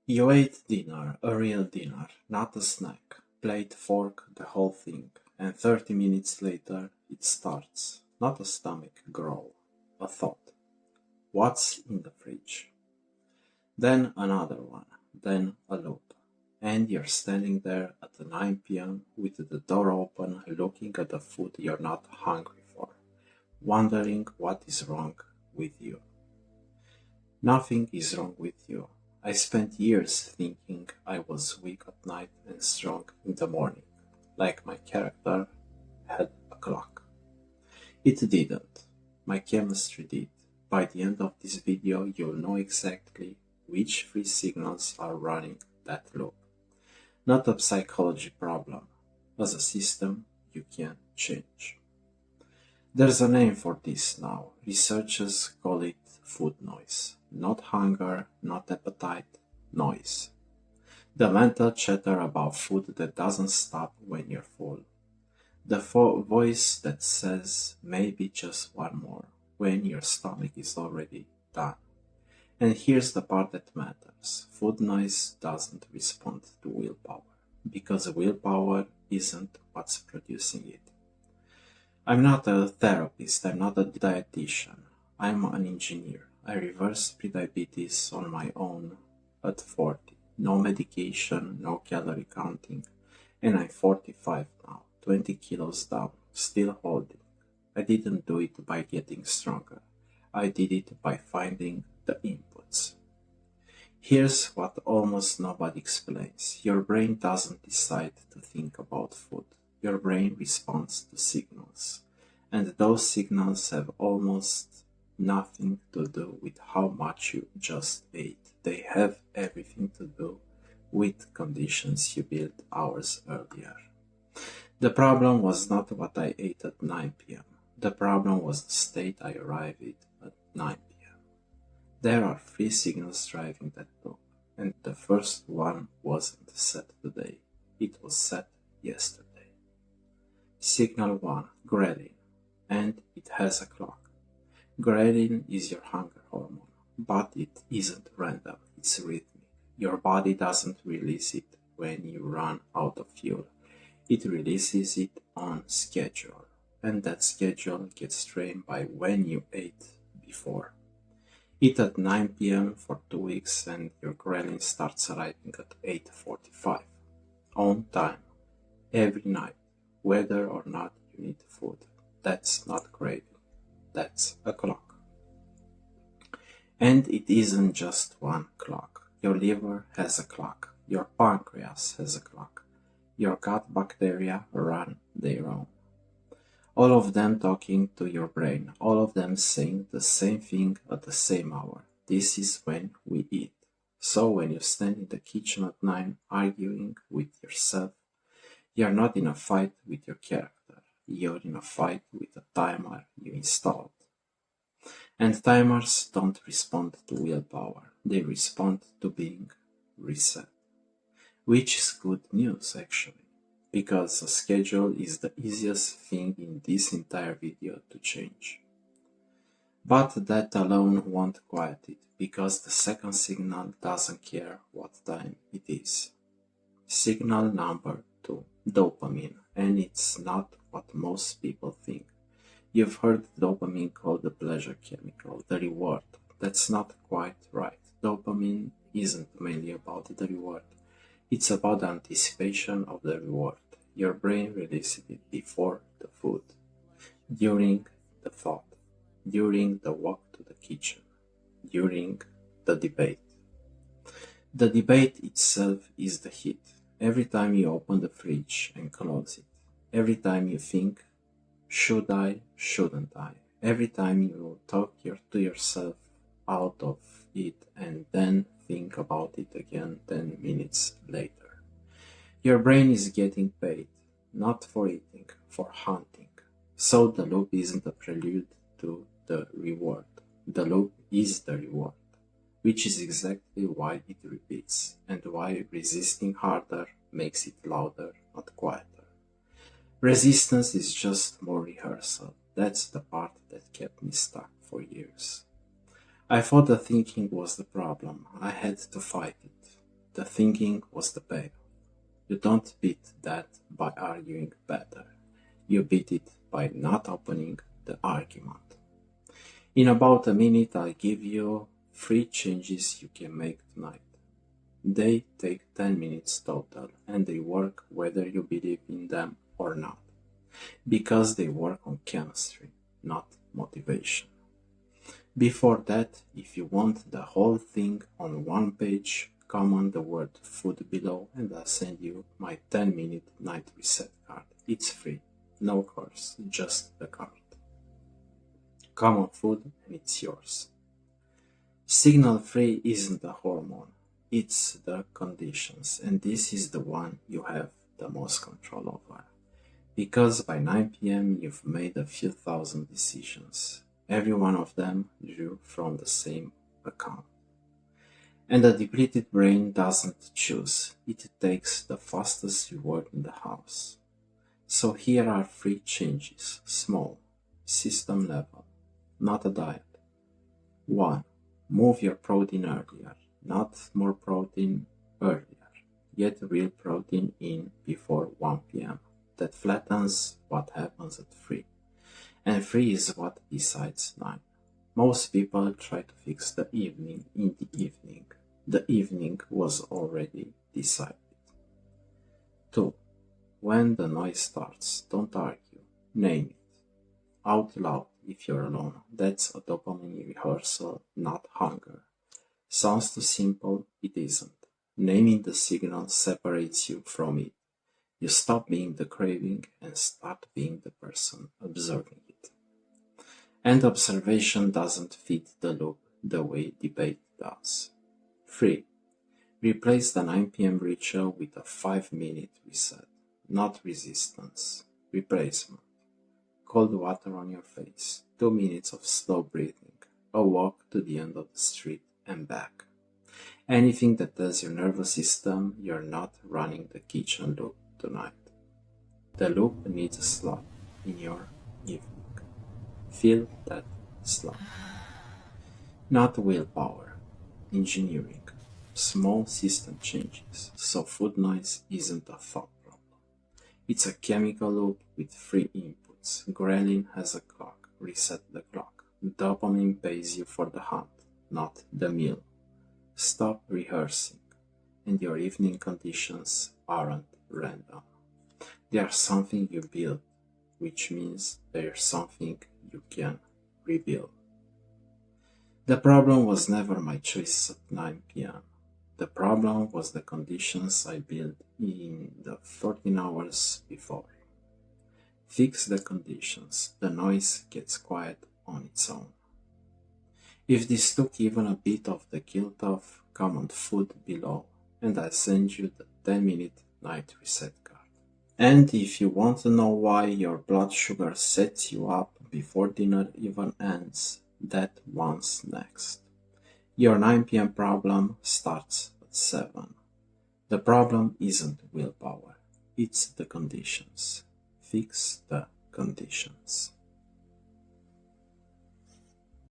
You ate dinner, a real dinner, not a snack. Plate, fork, the whole thing. And 30 minutes later, it starts. Not a stomach growl, a thought. What's in the fridge? Then another one, then a loop. And you're standing there at 9 p.m. with the door open, looking at the food you're not hungry for, wondering what is wrong with you. Nothing is wrong with you. I spent years thinking I was weak at night and strong in the morning, like my character had a clock. It didn't. My chemistry did. By the end of this video, you'll know exactly which three signals are running that loop. Not a psychology problem. As a system, you can change. There's a name for this now. Researchers call it food noise. Not hunger, not appetite, noise. The mental chatter about food that doesn't stop when you're full. The voice that says maybe just one more when your stomach is already done. And here's the part that matters. Food noise doesn't respond to willpower because willpower isn't what's producing it. I'm not a therapist, I'm not a dietitian. I'm an engineer. I reversed prediabetes on my own at 40. No medication, no calorie counting. And I'm 45 now, 20 kilos down, still holding. I didn't do it by getting stronger. I did it by finding the inputs. Here's what almost nobody explains. Your brain doesn't decide to think about food. Your brain responds to signals. And those signals have almost nothing to do with how much you just ate. They have everything to do with conditions you built hours earlier. The problem was not what I ate at 9 p.m. The problem was the state I arrived at 9 p.m. There are three signals driving that loop, and the first one wasn't set today. It was set yesterday. Signal 1, ghrelin, and it has a clock. Ghrelin is your hunger hormone, but it isn't random, it's rhythmic. Your body doesn't release it when you run out of fuel. It releases it on schedule, and that schedule gets trained by when you ate before. Eat at 9 p.m. for 2 weeks and your ghrelin starts arriving at 8:45. On time. Every night. Whether or not you need food. That's not craving. That's a clock. And it isn't just one clock. Your liver has a clock. Your pancreas has a clock. Your gut bacteria run their own. All of them talking to your brain. All of them saying the same thing at the same hour. This is when we eat. So when you stand in the kitchen at 9 arguing with yourself, you're not in a fight with your character. You're in a fight with a timer you installed. And timers don't respond to willpower. They respond to being reset. Which is good news actually, because a schedule is the easiest thing in this entire video to change. But that alone won't quiet it, because the second signal doesn't care what time it is. Signal number 2, dopamine, and it's not what most people think. You've heard dopamine called the pleasure chemical, the reward. That's not quite right. Dopamine isn't mainly about the reward. It's about the anticipation of the reward. Your brain releases it before the food, during the thought, during the walk to the kitchen, during the debate. The debate itself is the hit. Every time you open the fridge and close it, every time you think, should I, shouldn't I? Every time you talk to yourself out of it and then think about it again 10 minutes later. Your brain is getting paid, not for eating, for hunting. So the loop isn't a prelude to the reward. The loop is the reward, which is exactly why it repeats and why resisting harder makes it louder, not quieter. Resistance is just more rehearsal. That's the part that kept me stuck for years. I thought the thinking was the problem. I had to fight it. The thinking was the payoff. You don't beat that by arguing better. You beat it by not opening the argument. In about a minute, I'll give you 3 changes you can make tonight. They take 10 minutes total, and they work whether you believe in them or not, because they work on chemistry, not motivation. Before that, if you want the whole thing on one page, comment the word food below and I'll send you my 10-minute night reset card. It's free, no course, just the card. Common food and it's yours. Signal free isn't a hormone, it's the conditions, and this is the one you have the most control over. Because by 9 p.m. you've made a few thousand decisions. Every one of them drew from the same account. And a depleted brain doesn't choose, it takes the fastest reward in the house. So here are 3 changes, small, system level, not a diet. 1. Move your protein earlier, not more protein earlier. Get real protein in before 1 p.m. That flattens what happens at 3. And 3 is what decides 9. Most people try to fix the evening in the evening. The evening was already decided. 2. When the noise starts, don't argue. Name it. Out loud if you're alone. That's a dopamine rehearsal, not hunger. Sounds too simple, it isn't. Naming the signal separates you from it. You stop being the craving and start being the person observing it. And observation doesn't fit the loop the way debate does. 3. Replace the 9 p.m. ritual with a 5-minute reset, not resistance, replacement. Cold water on your face, 2 minutes of slow breathing, a walk to the end of the street and back. Anything that tells your nervous system you're not running the kitchen loop tonight. The loop needs a slot in your evening. Fill that slot. Not willpower, engineering. Small system changes, so food noise isn't a thought problem. It's a chemical loop with 3 inputs. Ghrelin has a clock, reset the clock. Dopamine pays you for the hunt, not the meal. Stop rehearsing, and your evening conditions aren't random. They are something you build, which means they are something you can rebuild. The problem was never my choice at 9 p.m. The problem was the conditions I built in the 14 hours before. Fix the conditions, the noise gets quiet on its own. If this took even a bit of the guilt off, comment food below and I'll send you the 10-minute night reset card. And if you want to know why your blood sugar sets you up before dinner even ends, that one's next. Your 9 p.m. problem starts at 7. The problem isn't willpower, it's the conditions. Fix the conditions.